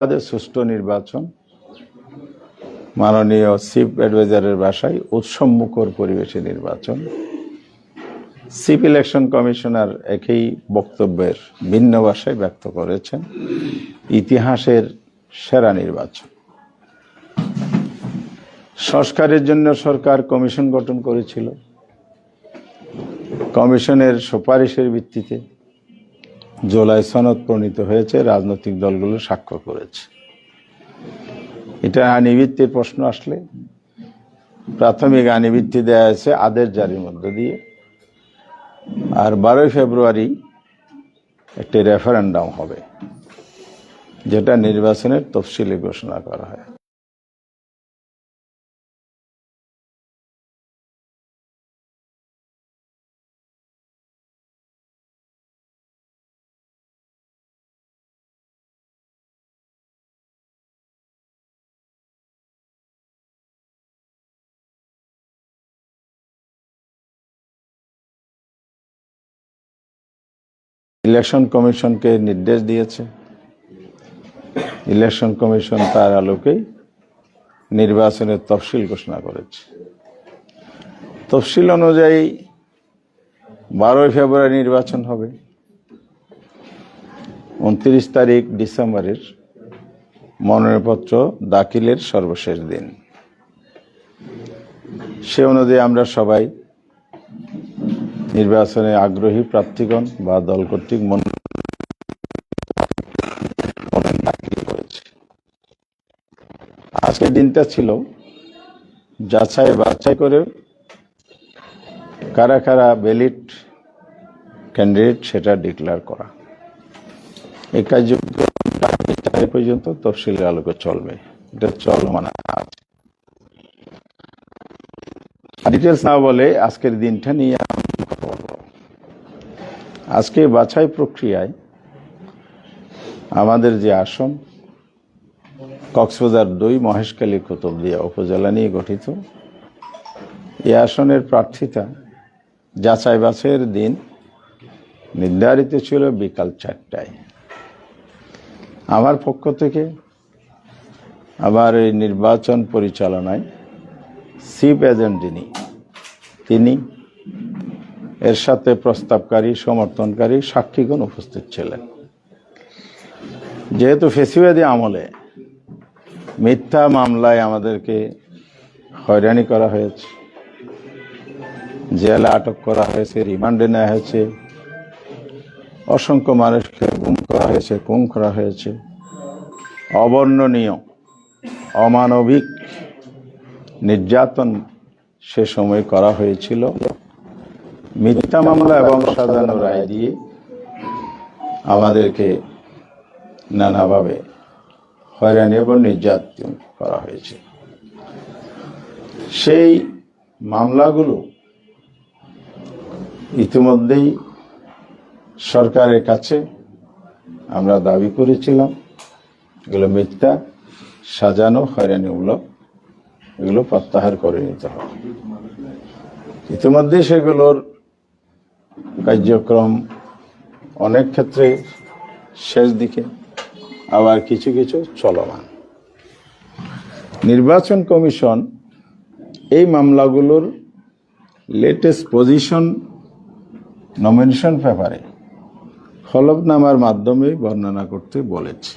তাদের সুষ্ঠু নির্বাচন মাননীয় চিফ অ্যাডভাইজারের ভাষায় উৎসবমুখর পরিবেশে নির্বাচন। চিফ ইলেকশন কমিশনার একই বক্তব্যের ভিন্ন ভাষায় ব্যক্ত করেছেন, ইতিহাসের সেরা নির্বাচন। সংস্কারের জন্য সরকার কমিশন গঠন করেছিল। কমিশনের সুপারিশের ভিত্তিতে জুলাই সনদ প্রণীত হয়েছে, রাজনৈতিক দলগুলো স্বাক্ষর করেছে। এটা আইনিভিত্তির প্রশ্ন আসলে প্রাথমিক আইনিভিত্তি দেওয়া হয়েছে আদেশ জারির মধ্য দিয়ে, আর 12 ফেব্রুয়ারি একটি রেফারেন্ডাম হবে, যেটা নির্বাচনের তফসিলি ঘোষণা করা হয়। ইলেকশন কমিশনকে নির্দেশ দিয়েছে, ইলেকশন কমিশন তার আলোকেই নির্বাচনের তফসিল ঘোষণা করেছে। তফসিল অনুযায়ী 12 ফেব্রুয়ারি নির্বাচন হবে। 29 তারিখ ডিসেম্বরের মনোনয়নপত্র দাখিলের সর্বশেষ দিন। সে অনুযায়ী আমরা সবাই নির্বাচনে আগ্রহী প্রার্থীগণ বা দল কর্তৃক মনোনয়ন দাখিল করেছে। আজকের দিনটা ছিল যাচাই বাছাই করে কারা কারা ভ্যালিড ক্যান্ডিডেট সেটা ডিক্লেয়ার করা। এই কার্যক্রম পর্যন্ত তফসিলের আলোকে চলবে, এটা চলমান আছে। ডিটেলস না বলে আজকের দিনটা নিয়ে আজকে বাছাই প্রক্রিয়ায় আমাদের যে আসন কক্সবাজার 2 মহেশখালী কুতুবদিয়া উপজেলা নিয়ে গঠিত, এই আসনের প্রার্থিতা যাচাই বাছাইয়ের দিন নির্ধারিত ছিল বিকাল 4টায়। আমার পক্ষ থেকে আবার এই নির্বাচন পরিচালনায় চিফ এজেন্ট যিনি, তিনি এর সাথে প্রস্তাবকারী, সমর্থনকারী, সাক্ষীগণ উপস্থিত ছিলেন। যেহেতু ফেসিবাদী আমলে মিথ্যা মামলায় আমাদেরকে হয়রানি করা হয়েছে, জেলে আটক করা হয়েছে, রিমান্ডে নেওয়া হয়েছে, অসংখ্য মানুষকে গুম করা হয়েছে, খুন করা হয়েছে, অবর্ণনীয় অমানবিক নির্যাতন সে সময় করা হয়েছিল। মিথ্যা মামলা এবং সাজানো রায় দিয়ে আমাদেরকে নানাভাবে হয়রানি এবং নির্যাতন করা হয়েছে। সেই মামলাগুলো ইতিমধ্যেই সরকারের কাছে আমরা দাবি করেছিলাম এগুলো মিথ্যা, সাজানো, হয়রানিমূলক, এগুলো প্রত্যাহার করে নিতে হবে। ইতিমধ্যে সেগুলোর কার্যক্রম অনেক ক্ষেত্রে শেষ দিকে, আবার কিছু কিছু চলমান। নির্বাচন কমিশন এই মামলাগুলোর লেটেস্ট পজিশন নমিনেশন পেপারে হলফনামার মাধ্যমে বর্ণনা করতে বলেছে।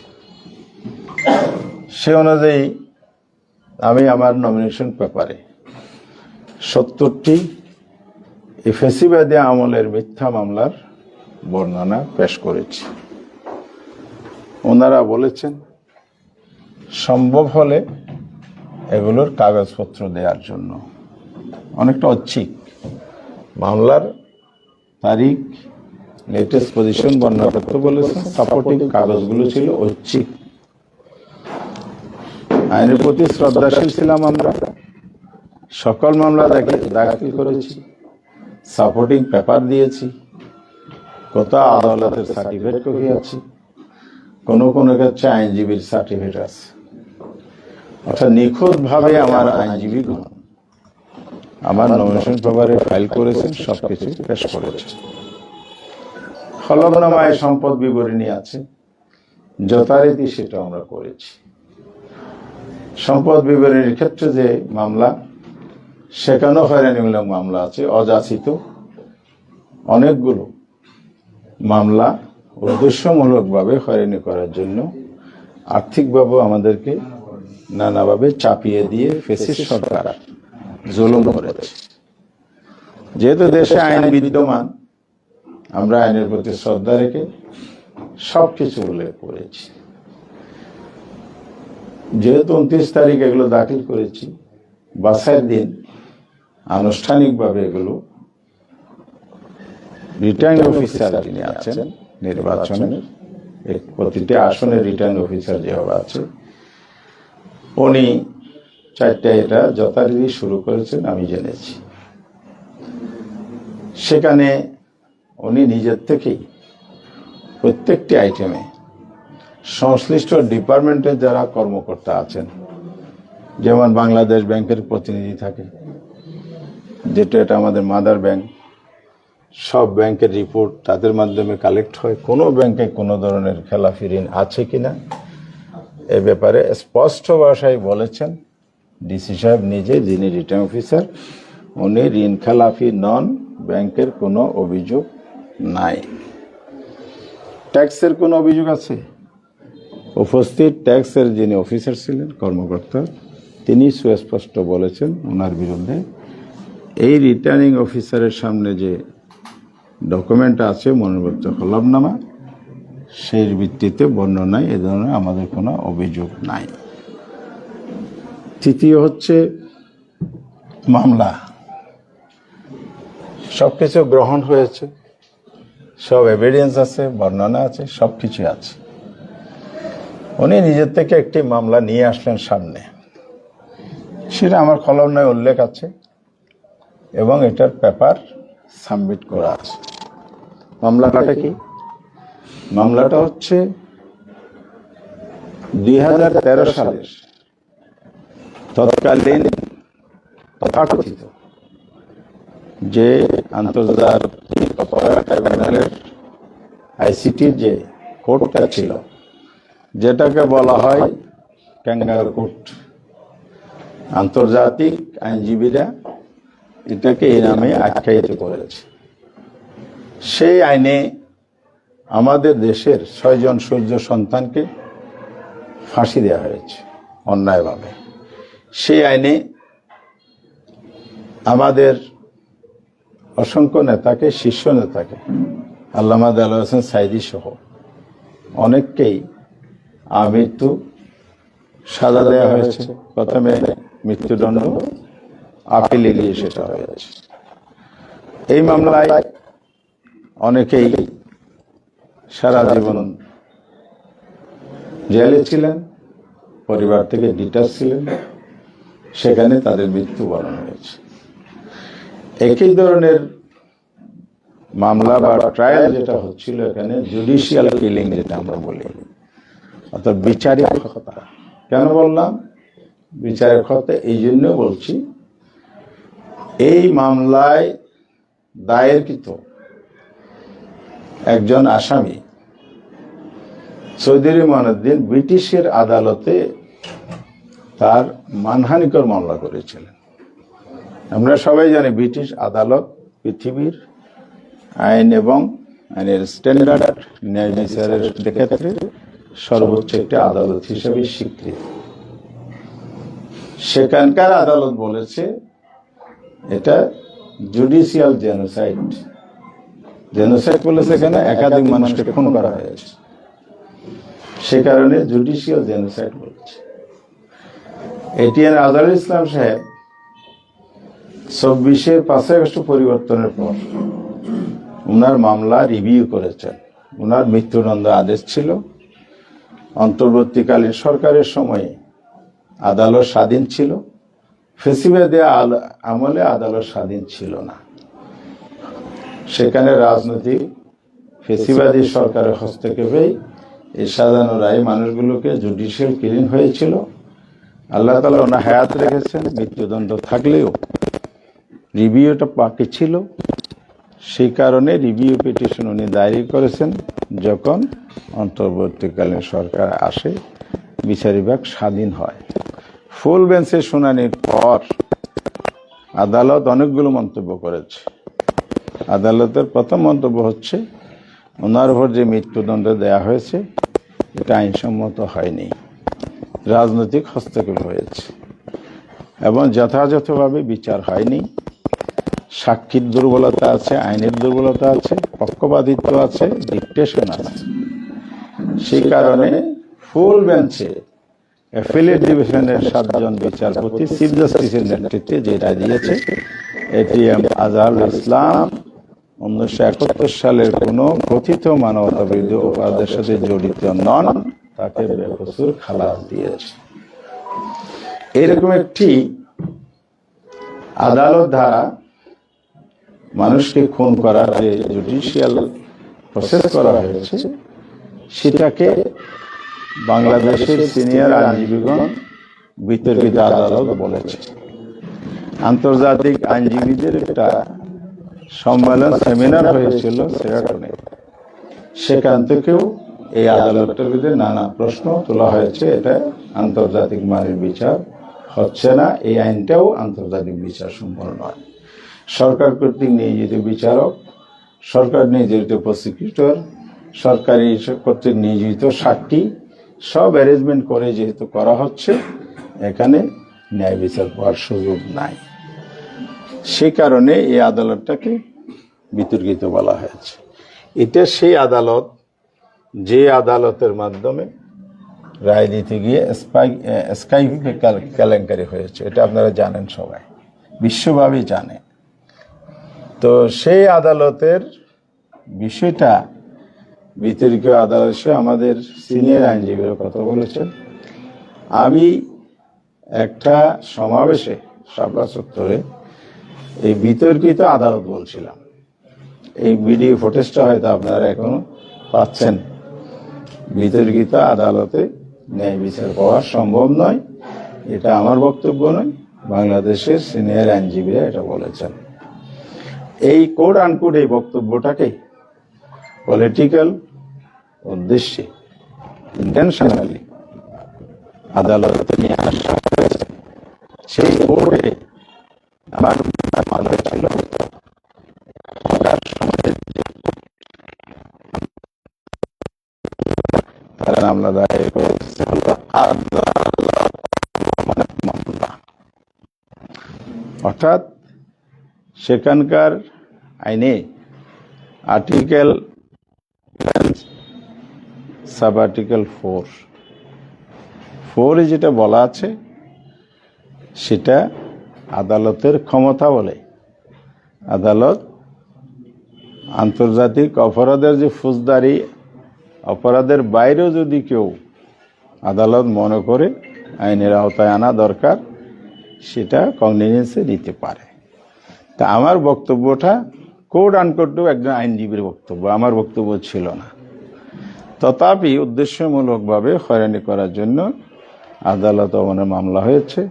সে অনুযায়ী আমি আমার নমিনেশন পেপারে 70টি ফ্যাসিবাদী আমলের মিথ্যা মামলার বর্ণনা পেশ করেছি। ওনারা বলেছেন সম্ভব হলে এগুলোর কাগজপত্র দেওয়ার জন্য। অনেকটা ঐচ্ছিক, মামলার তারিখ, লেটেস্ট পজিশন বর্ণনা করতে বলেছেন। সাপোর্টিং কাগজগুলো ছিল ঐচ্ছিক। আইনের প্রতি শ্রদ্ধাশীল ছিলাম আমরা, সকল মামলা দাখিল করেছি, সাপোর্টিং পেপার দিয়েছি, কত আদালতের সার্টিফিকেট করিয়েছি, কোনো কোনো ক্ষেত্রে আইনজীবীর সার্টিফিকেট আছে। অর্থাৎ নিখুঁতভাবে আমার আইনজীবীগণ আমার নমিনেশন পেপারে ফাইল করেছেন, সবকিছু পেশ করেছে। হলফনামায় সম্পদ বিবরণী আছে, যথারীতি সেটা আমরা করেছি। সম্পদ বিবরণীর ক্ষেত্রে যে মামলা, সেখানেও হয়রানিমূলক মামলা আছে, অযাচিত অনেকগুলো মামলা উদ্দেশ্যমূলকভাবে হয়রানি করার জন্য আর্থিকভাবে আমাদেরকে নানাভাবে চাপিয়ে দিয়ে ফ্যাসিস্ট সরকার জুলুম করেছে। যেহেতু দেশে আইন বিদ্যমান, আমরা আইনের প্রতি শ্রদ্ধা রেখে সবকিছু উল্লেখ করেছি। যেহেতু 29 তারিখ এগুলো দাখিল করেছি, বাছাইয়ের দিন আনুষ্ঠানিকভাবে এগুলো রিটার্নিং অফিসার যিনি আছেন নির্বাচনের, প্রতিটি আসনের রিটার্নিং অফিসার যেভাবে আছে, উনি 4টায় এটা যথারীতি শুরু করেছেন আমি জেনেছি। সেখানে উনি নিজের থেকেই প্রত্যেকটি আইটেমে সংশ্লিষ্ট ডিপার্টমেন্টের যারা কর্মকর্তা আছেন, যেমন বাংলাদেশ ব্যাংকের প্রতিনিধি থাকে, যেটা এটা আমাদের মাদার ব্যাংক, সব ব্যাংকের রিপোর্ট তাদের মাধ্যমে কালেক্ট হয়। কোনো ব্যাংকে কোনো ধরনের খেলাফি ঋণ আছে কিনা এ ব্যাপারে স্পষ্ট ভাষায় বলেছেন ডিসি সাহেব নিজে, যিনি রিটার্নিং অফিসার, উনি ঋণ খেলাফি নন, ব্যাংকের কোনো অভিযোগ নাই। ট্যাক্সের কোনো অভিযোগ আছে? উপস্থিত ট্যাক্সের যিনি অফিসার ছিলেন, কর্মকর্তা, তিনি সুস্পষ্ট বলেছেন ওনার বিরুদ্ধে এই রিটার্নিং অফিসারের সামনে যে ডকুমেন্ট আছে, মনোনীত হলফনামা, সেই ভিত্তিতে বর্ণনায় এ ধরনের আমাদের কোনো অভিযোগ নাই। তৃতীয় হচ্ছে মামলা, সবকিছু গ্রহণ হয়েছে, সব এভিডেন্স আছে, বর্ণনা আছে, সবকিছু আছে। উনি নিজের থেকে একটি মামলা নিয়ে আসলেন সামনে, সেটা আমার হলফনামায় উল্লেখ আছে এবং এটার পেপার সাবমিট করা আছে। মামলাটা কি? মামলাটা হচ্ছে 2013 সালের তৎকালীন তথাকথিত যে আন্তর্জাতিক অপরাধ ট্রাইব্যুনালের আইসিটির যে কোর্টটা ছিল, যেটাকে বলা হয় ক্যাঙ্গারু কোর্ট, আন্তর্জাতিক আইনজীবীরা এটাকে এই নামে আখ্যায়িত করেছে। সেই আইনে আমাদের দেশের 6 জন সূর্য সন্তানকে ফাঁসি দেওয়া হয়েছে অন্যায়ভাবে। সেই আইনে আমাদের অসংখ্য নেতাকে, শীর্ষ নেতাকে, আল্লামা দেলোয়ার হোসেন সাঈদী সহ অনেককেই আমৃত্যু সাজা দেওয়া হয়েছে। প্রথমে মৃত্যুদণ্ড, আপিলে গিয়ে সেটা হয়েছে। এই মামলায় অনেকেই সারা জীবন জেলে ছিলেন, পরিবার থেকে ডিটাচ ছিলেন, সেখানে তাদের মৃত্যুবরণ হয়েছে। একই ধরনের মামলা বা ট্রায়াল যেটা হচ্ছিল এখানে, জুডিশিয়াল কিলিং যেটা আমরা বলি, অর্থাৎ বিচারিক হত্যা। কেন বললাম বিচারিক হত্যা? এই জন্য বলছি, এই মামলায় দায়েরকৃত একজন আসামি চৌধুরী মঈনুদ্দিন ব্রিটিশের আদালতে তার মানহানিকর মামলা করেছিলেন। আমরা সবাই জানি ব্রিটিশ আদালত পৃথিবীর আইন এবং আইনের স্ট্যান্ডার্ড, ন্যায় বিচারের ক্ষেত্রে সর্বোচ্চ একটি আদালত হিসেবে স্বীকৃত। সেখানকার আদালত বলেছে এটা জুডিশিয়াল জেনোসাইড। জেনোসাইড বলেছে এখানে একাধিক মানুষকে খুন করা হয়েছে, সে কারণে জুডিশিয়াল জেনোসাইড বলেছে। এটিএন আজহারুল ইসলাম সাহেব 24-এর 5 আগস্ট পরিবর্তনের পর উনার মামলা রিভিউ করেছেন। উনার মৃত্যুদণ্ড আদেশ ছিল। অন্তর্বর্তীকালীন সরকারের সময়ে আদালত স্বাধীন ছিল, ফেসিবাদী আমলে আদালত স্বাধীন ছিল না। সেখানে রাজনৈতিক ফেসিবাদী সরকারের হস্তক্ষেপেই এই সাজানো রায় মানুষগুলোকে জুডিশিয়াল কিলিং হয়েছিল। আল্লাহ তাআলা ওনার হায়াত রেখেছেন, মৃত্যুদণ্ড থাকলেও রিভিউটা বাকি ছিল, সেই কারণে রিভিউ পিটিশন উনি দায়ের করেছেন। যখন অন্তর্বর্তীকালীন সরকার আসে, বিচার বিভাগ স্বাধীন হয়। ফুল বেঞ্চের শুনানির পর আদালত অনেকগুলো মন্তব্য করেছে। আদালতের প্রথম মন্তব্য হচ্ছে, ওনার উপর যে মৃত্যুদণ্ড দেয়া হয়েছে এটা আইনসম্মত হয়নি, রাজনৈতিক হস্তক্ষেপ হয়েছে এবং যথাযথভাবে বিচার হয়নি। সাক্ষীর দুর্বলতা আছে, আইনের দুর্বলতা আছে, পক্ষপাতিত্ব আছে, ডিকটেশন আছে। সেই কারণে ফুল বেঞ্চে অ্যাপিলেট ডিভিশনের 7 জন বিচারপতি চিফ জাস্টিসের নেতৃত্বে যে রায় দিয়েছে, এটিএম আজহারুল ইসলাম 1971 সালের কোনো কথিত মানবতা বিরোধী অপরাধের সাথে জড়িত নন, তাকে বেকসুর খালাস দিয়েছে। এরকম একটি আদালত দ্বারা মানুষকে খুন করার যে জুডিশিয়াল প্রসেস করা হয়েছে, সেটাকে বাংলাদেশের সিনিয়র আইনজীবীগণ বিতর্কিত আদালত বলেছে। আন্তর্জাতিক আইনজীবীদের একটা সম্মেলন, সেমিনার হয়েছিল সেরাটনে। সেখান থেকেও এই আদালতের বিরুদ্ধে নানা প্রশ্ন তোলা হয়েছে। এটা আন্তর্জাতিক মানের বিচার হচ্ছে না, এই আইনটাও আন্তর্জাতিক বিচার সম্পন্ন নয়। সরকার কর্তৃক নিয়োজিত বিচারক, সরকার নিয়োজিত প্রসিকিউটর, সরকারি কর্তৃক নিয়োজিত সাক্ষী, সব অ্যারেঞ্জমেন্ট করে যেহেতু করা হচ্ছে, এখানে ন্যায় বিচার পাওয়ার সুযোগ নাই। সে কারণে এই আদালতটাকে বিতর্কিত বলা হয়েছে। এটা সেই আদালত যে আদালতের মাধ্যমে রায় দিতে গিয়ে স্কাইপে কেলেঙ্কারি হয়েছে। এটা আপনারা জানেন, সবাই বিশ্বব্যাপী জানে। তো সেই আদালতের বিষয়টা বিতর্কিত আদালতে আমাদের সিনিয়র আইনজীবীরা কথা বলেছেন। আমি একটা সমাবেশে শাপলা চত্বরে এই বিতর্কিত আদালত বলছিলাম। এই ভিডিও ফুটেজটা হয়তো আপনারা এখনো পাচ্ছেন। বিতর্কিত আদালতে ন্যায় বিচার পাওয়া সম্ভব নয়, এটা আমার বক্তব্য নয়, বাংলাদেশের সিনিয়র আইনজীবীরা এটা বলেছেন। এই কোড আনকোড এই বক্তব্যটাকে পলিটিক্যাল উদ্দেশ্যে ইন্টেনশনালি আদালতে নিয়ে আসা হয়েছে। সেই কোর্টে আমার মামলা ছিল তারা মামলা দায়ের করেছে মামলা, অর্থাৎ সেখানকার আইনে আর্টিকেল সাব আর্টিকেল 4 যেটা বলা আছে সেটা আদালতের ক্ষমতা বলে। আদালত আন্তর্জাতিক অপরাধের যে ফৌজদারি অপরাধের বাইরেও যদি কেউ আদালত মনে করে আইনের আওতায় আনা দরকার, সেটা কগনিজেন্সে নিতে পারে। তা আমার বক্তব্যটা কোড আনকোডও একজন আইনজীবীর বক্তব্য, আমার বক্তব্য ছিল না। তথাপি উদ্দেশ্যমূলকভাবে হয়রানি করার জন্য আদালত অবমাননার মামলা হয়েছে।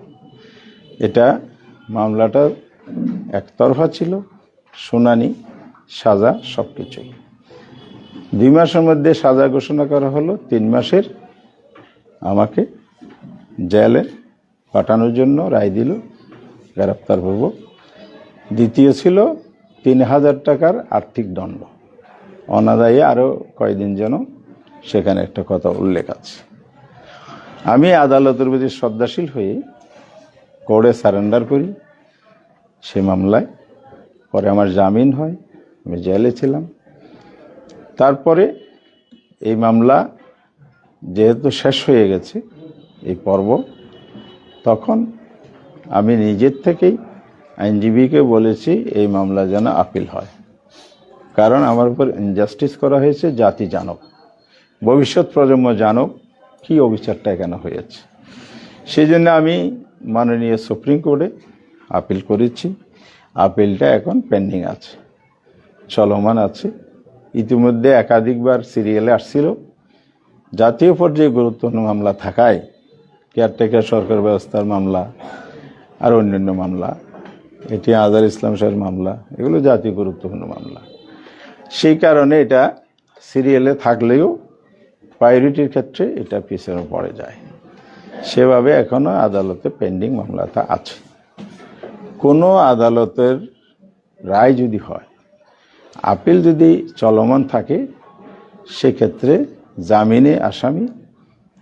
এটা মামলাটা একতরফা ছিল, শুনানি, সাজা সবকিছুই। 2 মাসের মধ্যে সাজা ঘোষণা করা হলো, 3 মাসের আমাকে জেলে পাঠানোর জন্য রায় দিল গ্রেপ্তারপূর্বক। দ্বিতীয় ছিল 3000 টাকার আর্থিক দণ্ড, অনাদায়ী আরও কয়দিন যেন সেখানে একটা কথা উল্লেখ আছে। আমি আদালতের প্রতি শ্রদ্ধাশীল হয়ে কোর্টে সারেন্ডার করি। সে মামলায় পরে আমার জামিন হয়, আমি জেলে ছিলাম। তারপরে এই মামলা যেহেতু শেষ হয়ে গেছে এই পর্ব, তখন আমি নিজের থেকেই আইনজীবীকে বলেছি এই মামলা যেন আপিল হয়, কারণ আমার উপর ইনজাস্টিস করা হয়েছে। জাতি জানুক, ভবিষ্যৎ প্রজন্ম জানুক কি অবিচারটা এখানে হয়েছে। সেই জন্য আমি মাননীয় সুপ্রিম কোর্টে আপিল করেছি। আপিলটা এখন পেন্ডিং আছে, চলমান আছে। ইতিমধ্যে একাধিকবার সিরিয়ালে আসছিল। জাতীয় পর্যায়ে গুরুত্বপূর্ণ মামলা থাকায়, কেয়ারটেকার সরকার ব্যবস্থার মামলা আর অন্যান্য মামলা, এটি আজহার ইসলাম সাহেবের মামলা, এগুলো জাতীয় গুরুত্বপূর্ণ মামলা। সেই কারণে এটা সিরিয়ালে থাকলেও প্রায়োরিটির ক্ষেত্রে এটা পিছনে পড়ে যায়। সেভাবে এখনো আদালতে পেন্ডিং মামলাটা আছে। কোনো আদালতের রায় যদি হয়, আপিল যদি চলমান থাকে, সেক্ষেত্রে জামিনে আসামি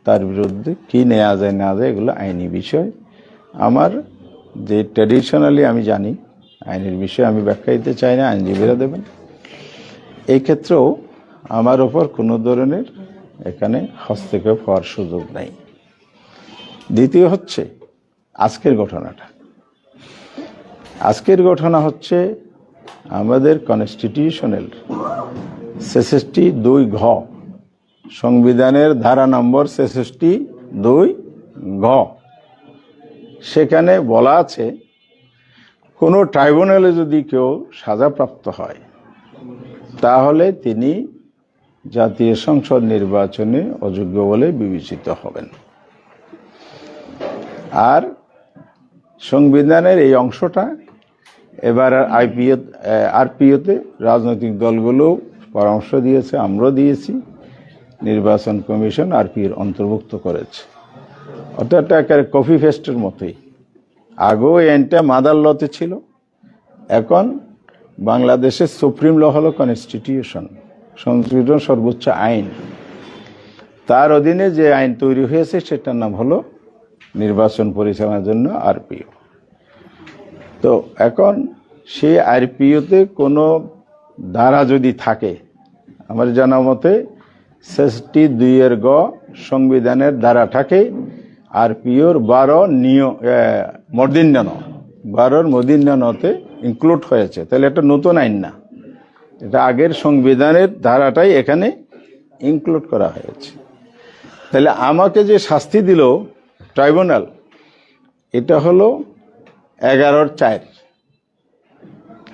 তার বিরুদ্ধে কি নেওয়া যায় না যায় এগুলো আইনি বিষয়। আমার যে ট্র্যাডিশনালি আমি জানি, আইনের বিষয়ে আমি ব্যাখ্যা দিতে চাই না, আইনজীবীরা দেবেন। এই ক্ষেত্রেও আমার ওপর কোনো ধরনের এখানে হস্তক্ষেপ হওয়ার সুযোগ নেই। দ্বিতীয় হচ্ছে আজকের ঘটনাটা। আজকের ঘটনা হচ্ছে আমাদের কনস্টিটিউশনাল 66(2) ঘ, সংবিধানের ধারা নম্বর 66(2) ঘ, সেখানে বলা আছে কোনো ট্রাইব্যুনালে যদি কেউ সাজাপ্রাপ্ত হয় তাহলে তিনি জাতীয় সংসদ নির্বাচনে অযোগ্য বলে বিবেচিত হবেন। আর সংবিধানের এই অংশটা এবার আরপিওতে রাজনৈতিক দলগুলো পরামর্শ দিয়েছে, আমরাও দিয়েছি, নির্বাচন কমিশন আরপির অন্তর্ভুক্ত করেছে। অর্থাৎ একেবারে কপি পেস্টের মতোই। আগেও আইনটা মাদার লতে ছিল, এখন বাংলাদেশের সুপ্রিম ল হলো কনস্টিটিউশন, সংবিধান সর্বোচ্চ আইন। তার অধীনে যে আইন তৈরি হয়েছে সেটার নাম হলো নির্বাচন পরিচালনার জন্য আরপিও। তো এখন সেই আরপিওতে কোনো ধারা যদি থাকে, আমার জানা মতে 66(2) গ সংবিধানের ধারা থাকে, আরপিওর 12 মদিন্যানতে ইনক্লুড হয়েছে, তাহলে এটা নতুন আইন না, এটা আগের সংবিধানের ধারাটাই এখানে ইনক্লুড করা হয়েছে। তাহলে আমাকে যে শাস্তি দিল ট্রাইব্যুনাল, এটা হলো 11(4).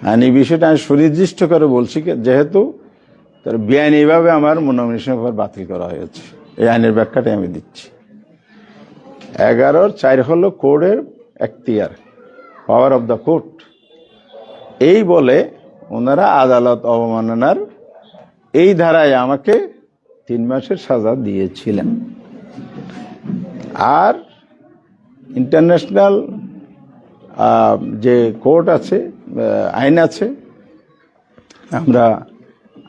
আর এই বিষয়টা আমি সুনির্দিষ্ট করে বলছি, যেহেতু তার বেআইনিভাবে আমার নমিনেশন বাতিল করা হয়েছে, এই আইনের ব্যাখ্যাটাই আমি দিচ্ছি। 11(4) হলো কোর্টের এখতিয়ার, পাওয়ার অফ দ্য কোর্ট। এই বলে ওনারা আদালত অবমাননার এই ধারায় আমাকে 3 মাসের সাজা দিয়েছিলেন। আর ইন্টারন্যাশনাল যে কোর্ট আছে, আইন আছে, আমরা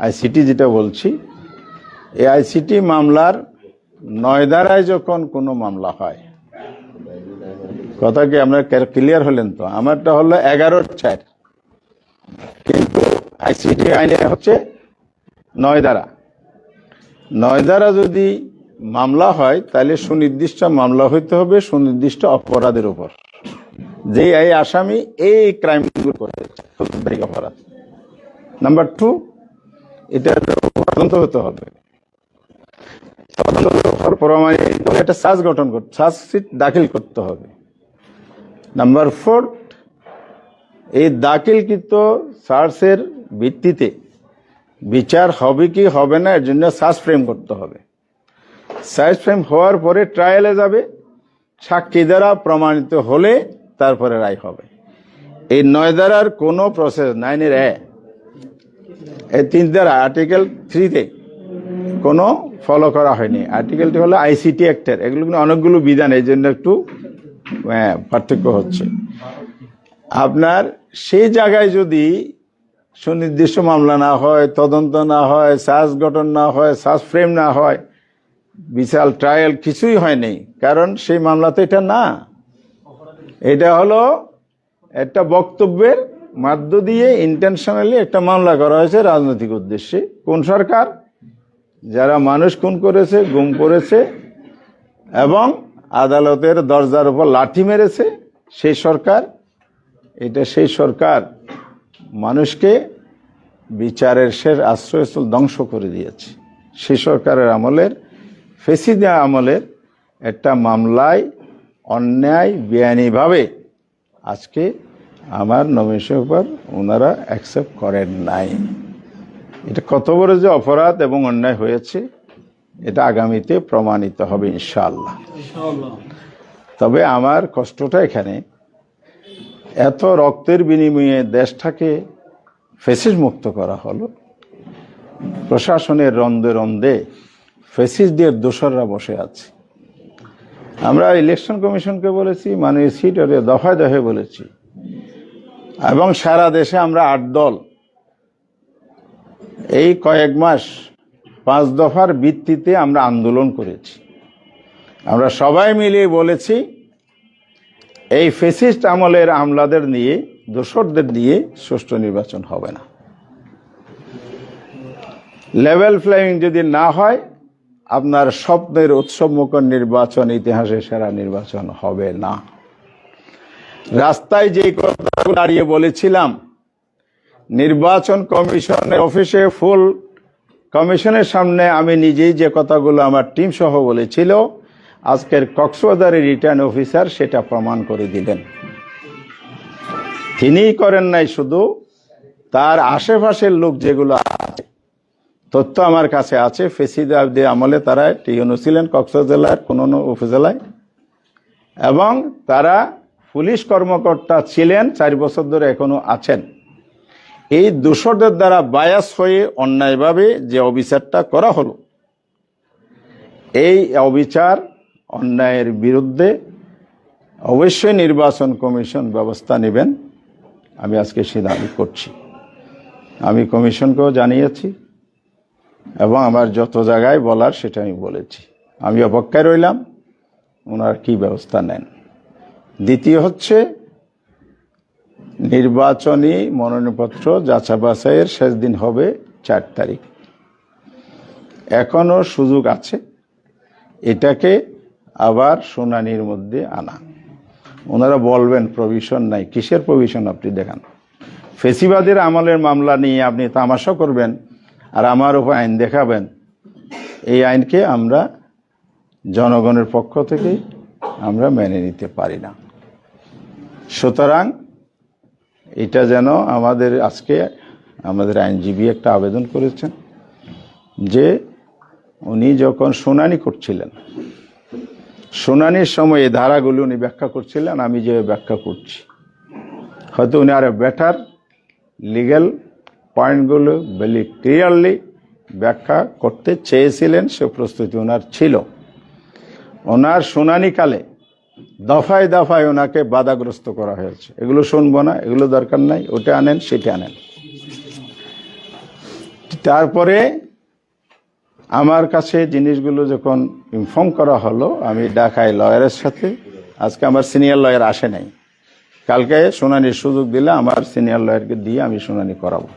আইসিটি যেটা বলছি, এই আইসিটি মামলার 9 ধারায় যখন কোনো মামলা হয়, কথা কি আমরা ক্লিয়ার হলেন তো? আমারটা হলো 11(4), কিন্তু আইসিটি আইনে হচ্ছে 9 ধারা। 9 ধারা যদি মামলা হয় তাহলে সুনির্দিষ্ট মামলা হইতে হবে সুনির্দিষ্ট অপরাধের উপর, যে এই আসামি এই ক্রাইমগুলো করেছে, অপরাধ। নাম্বার 2, এটা তদন্ত হতে হবে, প্রমাণিত একটা চার্জ গঠন করতে, চার্জশিট দাখিল করতে হবে। নাম্বার 4, এই দাখিলকৃত চার্জের ভিত্তিতে বিচার হবে কি হবে না এর জন্য চার্জ ফ্রেম করতে হবে। চার্জ ফ্রেম হওয়ার পরে ট্রায়ালে যাবে, সাক্ষী দ্বারা প্রমাণিত হলে তারপরে রায় হবে। এই 9 ধারার কোনো প্রসেস 9-এর এই 3 ধারা আর্টিকেল 3-তে কোনো ফলো করা হয়নি। আর্টিকেলটি হলো আইসিটি অ্যাক্টের, এগুলো কিন্তু অনেকগুলো বিধান, এই জন্য একটু পার্থক্য হচ্ছে। আপনার সেই জায়গায় যদি সুনির্দিষ্ট মামলা না হয়, তদন্ত না হয়, চার্জ গঠন না হয়, চার্জ ফ্রেম না হয়, বিচার ট্রায়াল কিছুই হয়নি, কারণ সেই মামলা তো এটা না। এটা হলো একটা বক্তব্যের মধ্য দিয়ে ইন্টেনশনালি একটা মামলা করা হয়েছে রাজনৈতিক উদ্দেশ্যে। কোন সরকার? যারা মানুষ খুন করেছে, গুম করেছে এবং আদালতের দরজার উপর লাঠি মেরেছে, সেই সরকার। এটা সেই সরকার মানুষকে বিচারের শেষ আশ্রয়স্থল ধ্বংস করে দিয়েছে। সেই সরকারের আমলের, ফেসিদা আমলের একটা মামলায় অন্যায় বেআইনিভাবে আজকে আমার নমিনেশনের উপর ওনারা অ্যাকসেপ্ট করেন নাই। এটা কত বড় যে অপরাধ এবং অন্যায় হয়েছে এটা আগামীতে প্রমাণিত হবে ইনশাআল্লাহ। তবে আমার কষ্টটা এখানে, এত রক্তের বিনিময়ে দেশটাকে ফ্যাসিস্ট মুক্ত করা হলো, প্রশাসনের রন্দে রন্দে ফ্যাসিস্টদের দোসররা বসে আছে। আমরা ইলেকশন কমিশনকে বলেছি, মানে সিটে দফায় দফায় বলেছি, এবং সারা দেশে আমরা 8 দল এই কয়েক মাস 5 দফার ভিত্তিতে আমরা আন্দোলন করেছি। আমরা সবাই মিলিয়ে বলেছি এই ফ্যাসিস্ট আমলের আমলাদের নিয়ে, দোসরদের নিয়ে সুষ্ঠু নির্বাচন হবে না। লেভেল প্লেয়িং যদি না হয়, আপনার স্বপ্নের উৎসবমুখর নির্বাচন, ইতিহাসের সেরা নির্বাচন হবে না। রাস্তায় যে কথাগুলো দাঁড়িয়ে বলেছিলাম, নির্বাচন কমিশনের অফিসে ফুল কমিশনের সামনে আমি নিজেই যে কথাগুলো আমার টিম সহ বলেছিল, আজকের কক্সবাজারের রিটার্ন অফিসার সেটা প্রমাণ করে দিলেন। তিনিই করেন নাই, শুধু তার আশেপাশের লোক যেগুলো আছে, তথ্য আমার কাছে আছে, ফেসিদ আমলে তারা টিউনো ছিলেন কক্সবাজার জেলার কোন উপজেলায়, এবং তারা পুলিশ কর্মকর্তা ছিলেন 4 বছর ধরে, এখনো আছেন। এই দোষরদের দ্বারা বায়াস হয়ে অন্যায়ভাবে যে অবিচারটা করা হলো, এই অবিচার অন্যায়ের বিরুদ্ধে অবশ্যই নির্বাচন কমিশন ব্যবস্থা নেবেন। আমি আজকে সে দাবি করছি। আমি কমিশনকেও জানিয়েছি, এবং আমার যত জায়গায় বলার সেটা আমি বলেছি। আমি অপেক্ষায় রইলাম ওনারা কি ব্যবস্থা নেন। দ্বিতীয় হচ্ছে, নির্বাচনী মনোনয়নপত্র যাচাই বাছাইয়ের শেষ দিন হবে 4 তারিখ। এখনো সুযোগ আছে এটাকে আবার শুনানির মধ্যে আনা। ওনারা বলবেন প্রভিশন নাই, কিসের প্রভিশন আপনি দেখান? ফেসিবাদের আমলের মামলা নিয়ে আপনি তামাশা করবেন আর আমার উপর আইন দেখাবেন। এই আইনকে আমরা জনগণের পক্ষ থেকে আমরা মেনে নিতে পারি না। সুতরাং এটা যেন আজকে আমাদের আইনজীবী একটা আবেদন করেছেন যে উনি যখন শুনানি করছিলেন, শুনানির সময় এই ধারাগুলো উনি ব্যাখ্যা করছিলেন, আমি যে ব্যাখ্যা করছি, হয়তো উনি আরো বেটার লিগ্যাল পয়েন্টগুলো ভেরি ক্লিয়ারলি ব্যাখ্যা করতে চেয়েছিলেন, সে প্রস্তুতি ওনার ছিল। ওনার শুনানিকালে দফায় দফায় ওনাকে বাধাগ্রস্ত করা হয়েছে, এগুলো শুনবো না, এগুলো দরকার নাই, ওটা আনেন, সেটা আনেন। তারপরে আমার কাছে জিনিসগুলো যখন ইনফর্ম করা হলো, আমি ঢাকায় লয়ারের সাথে, আজকে আমার সিনিয়র লয়ার আসে নাই, কালকে শুনানির সুযোগ দিলে আমার সিনিয়র লয়ারকে দিয়ে আমি শুনানি করাবো।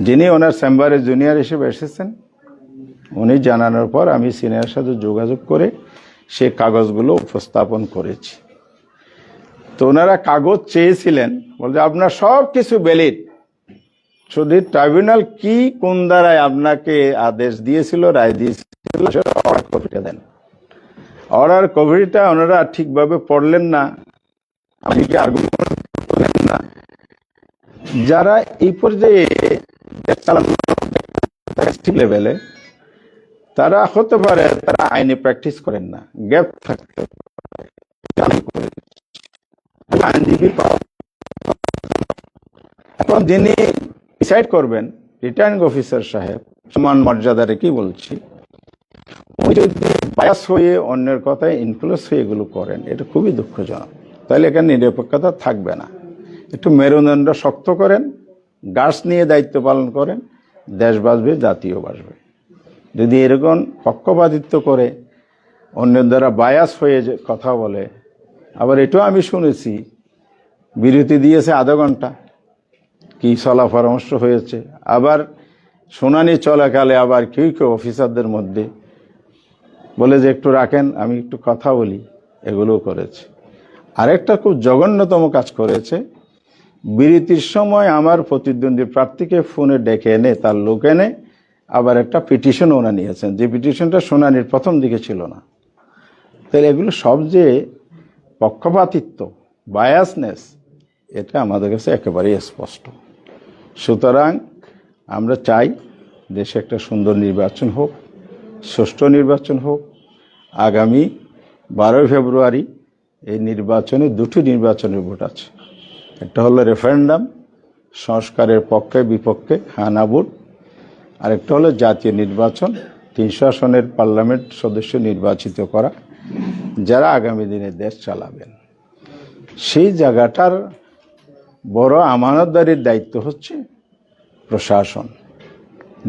যিনি ওনার চেম্বারে জুনিয়র হিসেবে এসেছেন, উনি জানানোর পর আমি সিনিয়রের সাথে যোগাযোগ করে সে কাগজগুলো উপস্থাপন করেছি। তো ওনারা কাগজ চেয়েছিলেন, বলতে আপনার সব কিছু ভ্যালিড, শুধু ট্রাইব্যুনাল কি কোন দ্বারায় আপনাকে আদেশ দিয়েছিল, রায় দিয়েছিল, অর্ডার কপিটা দেন। অর্ডার কপিটা ওনারা ঠিকভাবে পড়লেন না, আমি কি আর্গুমেন্ট করলেন না। যারা এই পর্যায়ে লেভেলে, তারা হতে পারে তারা আইনে প্র্যাকটিস করেন না, গ্যাপ থাকতে পারে। এখন যিনি ডিসাইড করবেন, রিটার্নিং অফিসার সাহেব, সমান মর্যাদারে কি বলছি, উনি যদি বায়াস হয়ে অন্যের কথায় ইনফ্লুয়েন্স হয়ে এগুলো করেন, এটা খুবই দুঃখজনক। তাহলে এখানে নিরপেক্ষতা থাকবে না। একটু মেরুদণ্ড শক্ত করেন, গার্ডস নিয়ে দায়িত্ব পালন করেন, দেশ বাঁচবে, জাতীয় বাঁচবে। যদি এরকম পক্ষপাতিত্ব করে অন্যের দ্বারা বায়াস হয়ে কথা বলে, আবার এটাও আমি শুনেছি বিরতি দিয়েছে আধা ঘন্টা, কি চলা পরামর্শ হয়েছে, আবার শুনানি চলাকালে আবার কেউ কেউ অফিসারদের মধ্যে বলে যে একটু রাখেন, আমি একটু কথা বলি, এগুলোও করেছে। আরেকটা খুব জঘন্যতম কাজ করেছে, বিরতির সময় আমার প্রতিদ্বন্দ্বী প্রার্থীকে ফোনে ডেকে এনে, তার লোক এনে আবার একটা পিটিশন ওনা নিয়েছেন, যে পিটিশনটা শুনানির প্রথম দিকে ছিল না। তাহলে এগুলো সব যে পক্ষপাতিত্ব, বায়াসনেস, এটা আমাদের কাছে একেবারেই স্পষ্ট। সুতরাং আমরা চাই দেশে একটা সুন্দর নির্বাচন হোক, সুষ্ঠু নির্বাচন হোক। আগামী 12 ফেব্রুয়ারি এই নির্বাচনে দুটি নির্বাচনের ভোট আছে। একটা হলো রেফারেন্ডাম, সংস্কারের পক্ষে বিপক্ষে হানা ভোট, আরেকটা হলো জাতীয় নির্বাচন, 300 আসনের পার্লামেন্ট সদস্য নির্বাচিত করা, যারা আগামী দিনে দেশ চালাবেন। সেই জায়গাটার বড় আমানতদারির দায়িত্ব হচ্ছে প্রশাসন,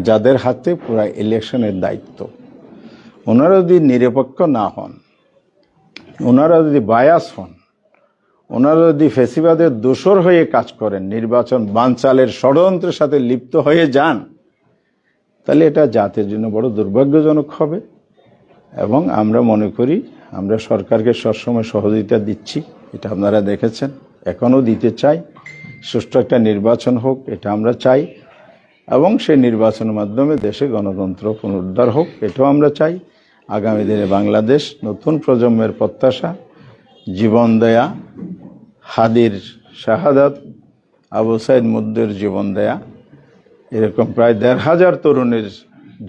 যাদের হাতে পুরো ইলেকশনের দায়িত্ব। ওনারা যদি নিরপেক্ষ না হন, ওনারা যদি বায়াস হন, ওনারা যদি ফেসিবাদের দোসর হয়ে কাজ করেন, নির্বাচন বানচালের ষড়যন্ত্রের সাথে লিপ্ত হয়ে যান, তাহলে এটা জাতির জন্য বড় দুর্ভাগ্যজনক হবে। এবং আমরা মনে করি আমরা সরকারকে সবসময় সহযোগিতা দিচ্ছি, এটা আপনারা দেখেছেন, এখনও দিতে চাই। সুষ্ঠু একটা নির্বাচন হোক, এটা আমরা চাই, এবং সেই নির্বাচনের মাধ্যমে দেশে গণতন্ত্র পুনরুদ্ধার হোক, এটাও আমরা চাই। আগামী দিনে বাংলাদেশ নতুন প্রজন্মের প্রত্যাশা, জীবন দেয়া, হাদির শাহাদাত, আবু সাইদ মুদ্দের জীবন দেয়া, এরকম প্রায় ১৫০০ তরুণের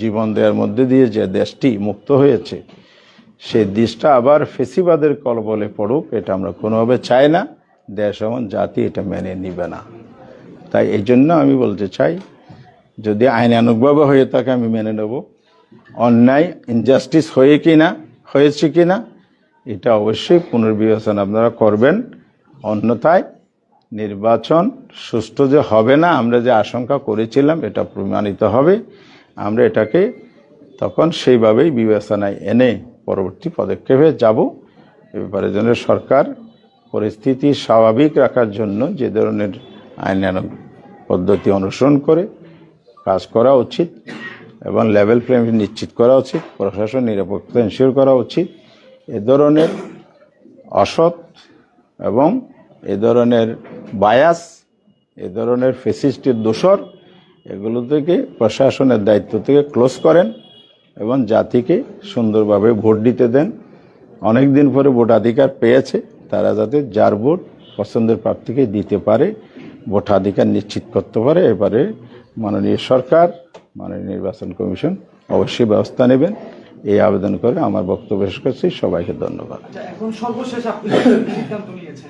জীবন দেওয়ার মধ্যে দিয়ে যে দেশটি মুক্ত হয়েছে, সেই দেশটা আবার ফেসিবাদের কলবলে পড়ুক, এটা আমরা কোনোভাবে চাই না। দেশ এবং জাতি এটা মেনে নিবে না। তাই এই জন্য আমি বলতে চাই, যদি আইনানুগভাবে হয়ে থাকে আমি মেনে নেব, অন্যায় ইনজাস্টিস হয়েছে কিনা এটা অবশ্যই পুনর্বিবেচনা আপনারা করবেন। অন্যথায় নির্বাচন সুষ্ঠু যে হবে না, আমরা যে আশঙ্কা করেছিলাম, এটা প্রমাণিত হবে। আমরা এটাকে তখন সেইভাবেই বিবেচনায় এনে পরবর্তী পদক্ষেপে যাব। এ ব্যাপারে জন্য সরকার পরিস্থিতি স্বাভাবিক রাখার জন্য যে ধরনের আইনানুগ পদ্ধতি অনুসরণ করে কাজ করা উচিত এবং লেভেল প্লেইং ফিল্ড নিশ্চিত করা উচিত, প্রশাসন নিরপেক্ষতা এনশিওর করা উচিত। এ ধরনের অসৎ এবং এ ধরনের বায়াস, এ ধরনের ফেসিস্টের দোসর, এগুলো থেকে প্রশাসনের দায়িত্ব থেকে ক্লোজ করেন এবং জাতিকে সুন্দরভাবে ভোট দিতে দেন। অনেক দিন পরে ভোটাধিকার পেয়েছে, তারা যাতে যার ভোট পছন্দের প্রার্থীকে দিতে পারে, ভোটাধিকার নিশ্চিত করতে পারে। এবারে মাননীয় সরকার, মাননীয় নির্বাচন কমিশন অবশ্যই ব্যবস্থা নেবেন, এই আবেদন করে আমার বক্তব্য শেষ করছি। সবাইকে ধন্যবাদ। এখন সর্বশেষ আপনি সিদ্ধান্ত নিয়েছেন?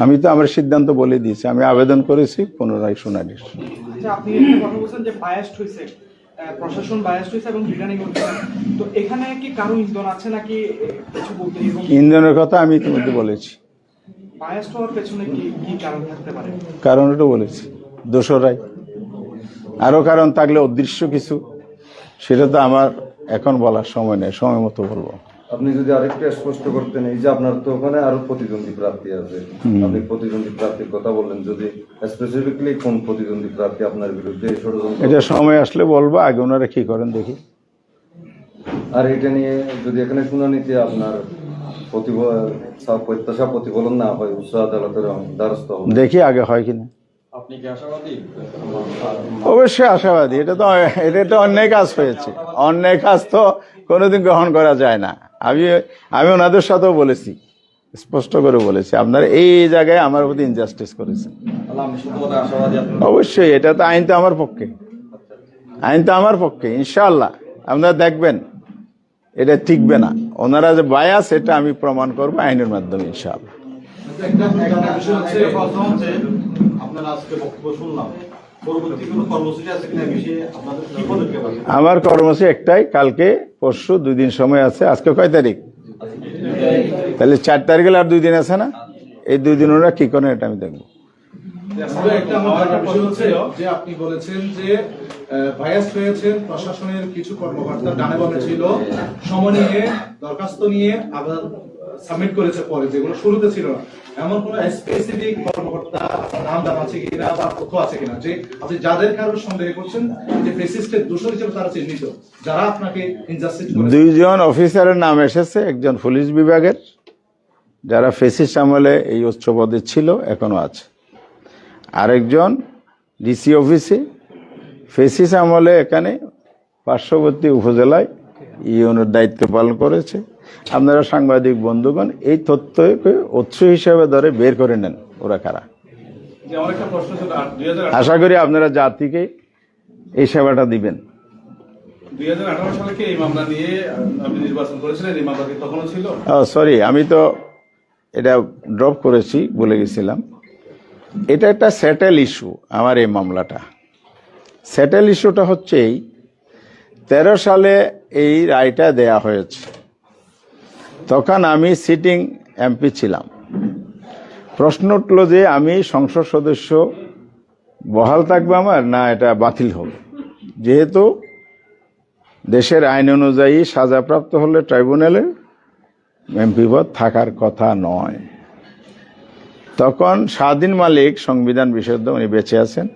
আমি তো আমার সিদ্ধান্ত বলে দিয়েছি, আমি আবেদন করেছি পুনরায় শুনানির। আপনি একটা কথা বলছেন যে বায়াসড হয়েছে, প্রশাসন বায়াসড হয়েছে এবং রিটার্নিং হচ্ছে, তো এখানে কি কারো ইন্ধন আছে নাকি কিছু বলতে? ইন্ধনের কথা আমি ইতিমধ্যে বলেছি। বায়াসড হওয়ার পেছনে কি কারণ থাকতে পারে? কারণ এটা বলেছি, দোসরাই। আরো কারণ থাকলে অদৃশ্য কিছু, সেটা তো আমার এখন বলার সময় নেই, সময় মতো বলবো। আপনি যদি আরেকটু স্পষ্ট করতেন, এই যে আপনার তো ওখানে আরো প্রতিদ্বন্দ্বী প্রার্থী আছে, আপনি প্রতিদ্বন্দ্বী প্রার্থীর কথা বললেন, যদি স্পেসিফিকলি কোন প্রতিদ্বন্দ্বী প্রার্থী আপনার বিরুদ্ধে ষড়যন্ত্র? এটা সময় আসলে বলবো, আগে ওনারা কি করেন দেখি। আর এটা নিয়ে যদি এখানে শুনানিতে আপনার প্রত্যাশা প্রতিফলন না হয়, উচ্চ আদালতের দ্বারস্থ হবে, দেখি আগে হয় কিনা। আপনি কি আশাবাদী? অবশ্যই আশাবাদী। এটা তো অন্যায় কাজ হয়েছে, অন্যায় কাজ তো কোনোদিন গ্রহণ করা যায় না। আমি ওনাদের সাথেও বলেছি, স্পষ্ট করে বলেছি, আপনারা এই জায়গায় আমার প্রতি ইনজাস্টিস করেছেন। অবশ্যই এটা তো আইন তো আমার পক্ষে, আইন তো আমার পক্ষে। ইনশাআল্লাহ আপনারা দেখবেন এটা টিকবে না। ওনারা যে বায়াস, এটা আমি প্রমাণ করবো আইনের মাধ্যমে ইনশাআল্লাহ। আমার কর্মসূচি একটাই, কালকে পরশু 2 দিন সময় আছে। আজকে কয় তারিখ? তাহলে 4 তারিখে আর 2 দিন আছে না? এই 2 দিন ওরা কি করেন এটা আমি দেখবো। আপনি বলেছেন যে ভাইরাস হয়েছেন, প্রশাসনের কিছু কর্মকর্তা ডানে বামে ছিল, সময় নিয়ে দরখাস্ত নিয়ে আবার সাবমিট করেছে পরে, যেগুলো শুরুতে ছিল না। এমন কোন স্পেসিফিক কর্মকর্তা নাম জানা আছে কিনা বা তথ্য আছে কিনা যে আপনি যাদের কারোর সন্দেহ করছেন যে ফেসিস্টের দোষর হিসেবে তারা চিহ্নিত, যারা আপনাকে ইনজাস্টিস করেছে? 2 জন অফিসারের নাম এসেছে, একজন পুলিশ বিভাগের, যারা ফেসিস্ট আমলে এই উচ্চ পদে ছিল, এখনো আছে। আরেকজন ডিসি অফিসে ফেসিস্ট আমলে এখানে পার্শ্ববর্তী উপজেলায় ইউনোর দায়িত্ব পালন করেছে। আপনারা সাংবাদিক বন্ধুগণ এই তথ্যকে উৎস হিসেবে ধরে বের করে নেন ওরা কারা। আশা করি আপনারা জাতিকে এই সেবাটা দিবেন। 2018 সালে কি এই মামলা নিয়ে আপনি নির্বাচন করেছিলেন? এই মামলা কি তখনও ছিল? সরি, আমি তো এটা ড্রপ করেছি, বলে গেছিলাম। এটা একটা সেটেল ইস্যু। আমার এই মামলাটা সেটেল ইস্যুটা হচ্ছে 13 সালে এই রায়টা দেয়া হয়েছে। তখন আমি সিটিং এমপি ছিলাম। প্রশ্ন উঠল যে আমি সংসদ সদস্য বহাল থাকবে আমার, না এটা বাতিল হবে। যেহেতু দেশের আইন অনুযায়ী সাজাপ্রাপ্ত হলে ট্রাইব্যুনালে এমপি পদ থাকার কথা নয়। তখন স্বাধীন মালিক সংবিধান বিশেষজ্ঞ, উনি বেঁচে আছেন,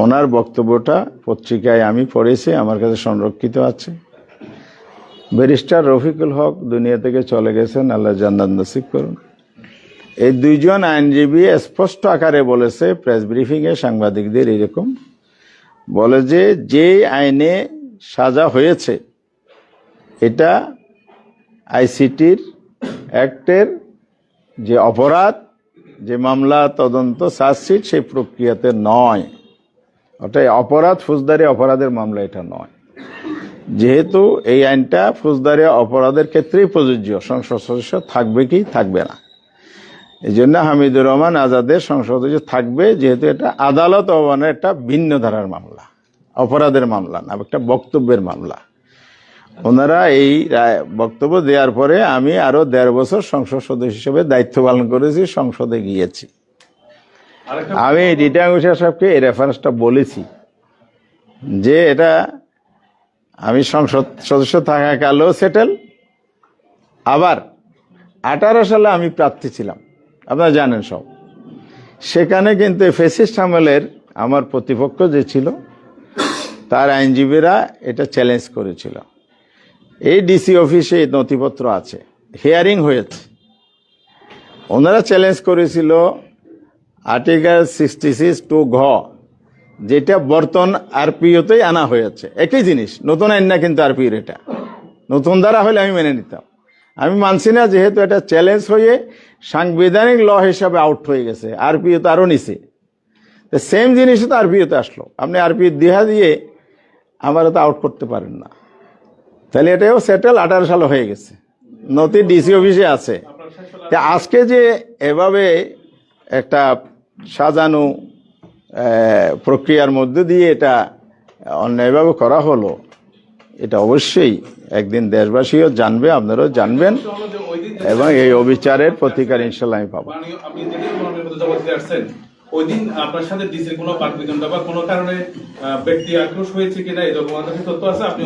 ওনার বক্তব্যটা পত্রিকায় আমি পড়েছি, আমার কাছে সংরক্ষিত আছে। ব্যারিস্টার রফিকুল হক দুনিয়া থেকে চলে গেছেন, আল্লাহ জান্নাত নসিব করুন। এই দুইজন আইনজীবী স্পষ্ট আকারে বলেছে প্রেস ব্রিফিংয়ে সাংবাদিকদের, এরকম বলে যে আইনে সাজা হয়েছে এটা আইসিটির অ্যাক্টের যে অপরাধ, যে মামলা তদন্ত চার্জশিট, সেই প্রক্রিয়াতে নয়। ওটাই অপরাধ, ফৌজদারি অপরাধের মামলা এটা নয়। যেহেতু এই আইনটা ফৌজদারি অপরাধের ক্ষেত্রেই প্রযোজ্য, সংসদ সদস্য থাকবে কি থাকবে না। এই জন্য হামিদুর রহমান আজাদের সংসদ সদস্য থাকবে, যেহেতু এটা আদালত অবমাননার একটা ভিন্ন ধারার মামলা, অপরাধের মামলা না, একটা বক্তব্যের মামলা। ওনারা এই বক্তব্য দেওয়ার পরে আমি আরো 1.5 বছর সংসদ সদস্য হিসেবে দায়িত্ব পালন করেছি, সংসদে গিয়েছি। আমি রিটার্নিং অফিসার সাহেবকে এই রেফারেন্সটা বলেছি যে এটা আমি সংসদ সদস্য থাকাকালেও সেটেল। আবার 18 সালে আমি প্রার্থী ছিলাম, আপনারা জানেন সব। সেখানে কিন্তু ফ্যাসিস্ট আমলের আমার প্রতিপক্ষ যে ছিল, তার আইনজীবীরা এটা চ্যালেঞ্জ করেছিল। এই ডিসি অফিসে নথিপত্র আছে, হিয়ারিং হয়েছে। ওনারা চ্যালেঞ্জ করেছিল আর্টিকেল 66(2) ঘ, যেটা বর্তমান আরপিওতেই আনা হয়েছে। একই জিনিস, নতুন আইন না কিন্তু আরপিওর, এটা নতুন ধারা হলে আমি মেনে নিতাম। আমি মানছি না, যেহেতু এটা চ্যালেঞ্জ হয়ে সাংবিধানিক ল হিসাবে আউট হয়ে গেছে, আরপিও তো আরও নিচে। সেম জিনিস তো আরপিওতে আসলো, আপনি আরপিও দেহা দিয়ে আমারও তো আউট করতে পারেন না। তাহলে এটাও সেটেল, 18 সালে হয়ে গেছে, নথি ডিসি অফিসে আছে। আজকে যে এভাবে একটা সাজানো প্রক্রিয়ার মধ্যে দিয়ে এটা অন্যায়ভাবে করা হলো, এটা অবশ্যই একদিন দেশবাসীও জানবে, আপনারাও জানবেন, এবং এই অবিচারের প্রতিকার ইনশাল্লাহ আমি পাবো। আপনি যেদিন মামলার মধ্যে জবাব দিতে আসছেন, ওই দিন আপনার সাথে ডিসির কোনো বাকবিতণ্ডা বা কোনো কারণে ব্যক্তি আক্রোশ হয়েছে কিনা, এরকম আপনার তথ্য আছে? আপনি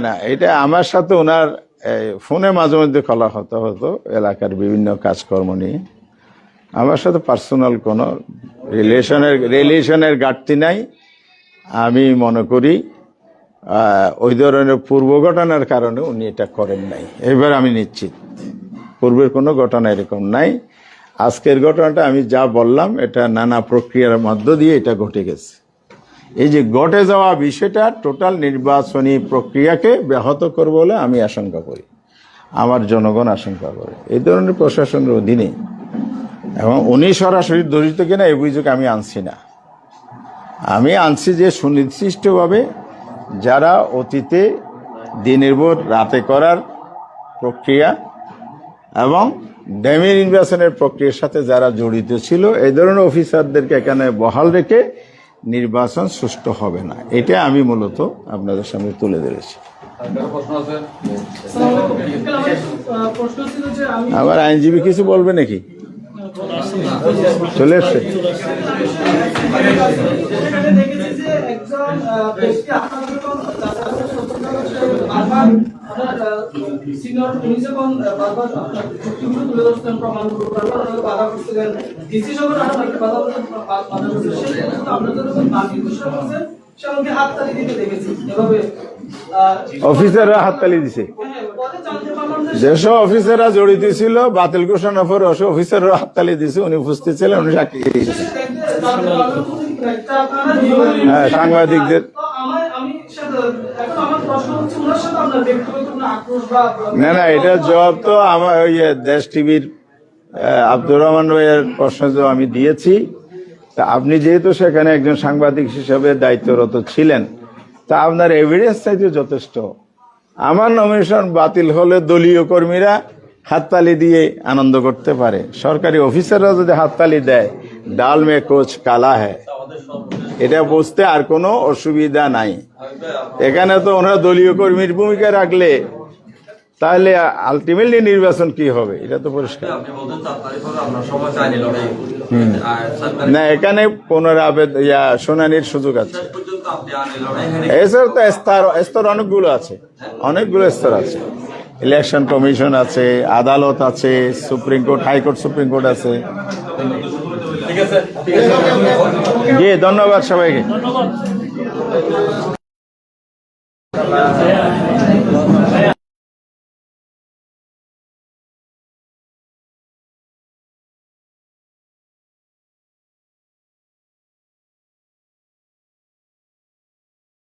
না, এটা আমার সাথে ওনার ফোনে মাঝে মধ্যে কথা হতো এলাকার বিভিন্ন কাজকর্ম নিয়ে। আমার সাথে পার্সোনাল কোনো রিলেশনের ঘাটতি নাই। আমি মনে করি ওই ধরনের পূর্ব ঘটনার কারণে উনি এটা করেন নাই। এবার আমি নিশ্চিত পূর্বের কোনো ঘটনা এরকম নাই। আজকের ঘটনাটা আমি যা বললাম, এটা নানা প্রক্রিয়ার মধ্য দিয়ে এটা ঘটে গেছে। এই যে ঘটে যাওয়া বিষয়টা টোটাল নির্বাচনী প্রক্রিয়াকে ব্যাহত করবে বলে আমি আশঙ্কা করি, আমার জনগণ আশঙ্কা করে। এই ধরনের প্রশাসনের অধীনে, এবং উনি সরাসরি জড়িত কিনা এই অভিযোগ আমি আনছি না। আমি আনছি যে সুনির্দিষ্টভাবে যারা অতীতে দিনের ভোর রাতে করার প্রক্রিয়া এবং ড্যামি নির্বাচনের প্রক্রিয়ার সাথে যারা জড়িত ছিল, এই ধরনের অফিসারদেরকে এখানে বহাল রেখে নির্বাচন সুষ্ঠু হবে না, এটা আমি মূলত আপনাদের সামনে তুলে ধরেছি। আমার আইনজীবী কিছু বলবে নাকি? চলে এসছে। অফিসাররা হাততালি দিছে, যেসব অফিসাররা জড়িত ছিল বাতিল ঘোষণা পরে অফিসাররা হাততালি দিছে। উনি উপস্থিত ছিলেন, উনি সাক্ষী দিয়েছেন। হ্যাঁ, সাংবাদিকদের না, এটা জবাব তো আমার ওই দেশ টিভির আব্দুর রহমান ভাইয়ের প্রশ্ন আমি দিয়েছি। তা আপনি যেহেতু সেখানে একজন সাংবাদিক হিসেবে দায়িত্বরত ছিলেন, তা আপনার এভিডেন্স চাইতে যথেষ্ট। আমার নমিনেশন বাতিল হলে দলীয় কর্মীরা হাততালি দিয়ে আনন্দ করতে পারে, সরকারি অফিসাররা যদি হাততালি দেয়, ডাল মে কোচ কালা হ্যায়, এটা বুঝতে আর কোনো অসুবিধা নাই। এখানে তো ওনারা দলীয় কর্মীর ভূমিকা রাখলে তাহলে আলটিমেটলি নির্বাচন কি হবে এটা তো পরিষ্কার। আপনি বলতেন 4 তারিখ হবে আমরা সবাই চাইনি লড়াই আর সরকার না, এখানে শুনানির সুযোগ আছে। শেষ পর্যন্ত আপনি আনে লড়াই এছাড়া তো স্তর অনেকগুলো আছে, অনেকগুলো স্তর আছে। ইলেকশন কমিশন আছে, আদালত আছে, supreme court, high court, supreme court আছে। ঠিক আছে। জি, ধন্যবাদ সবাইকে।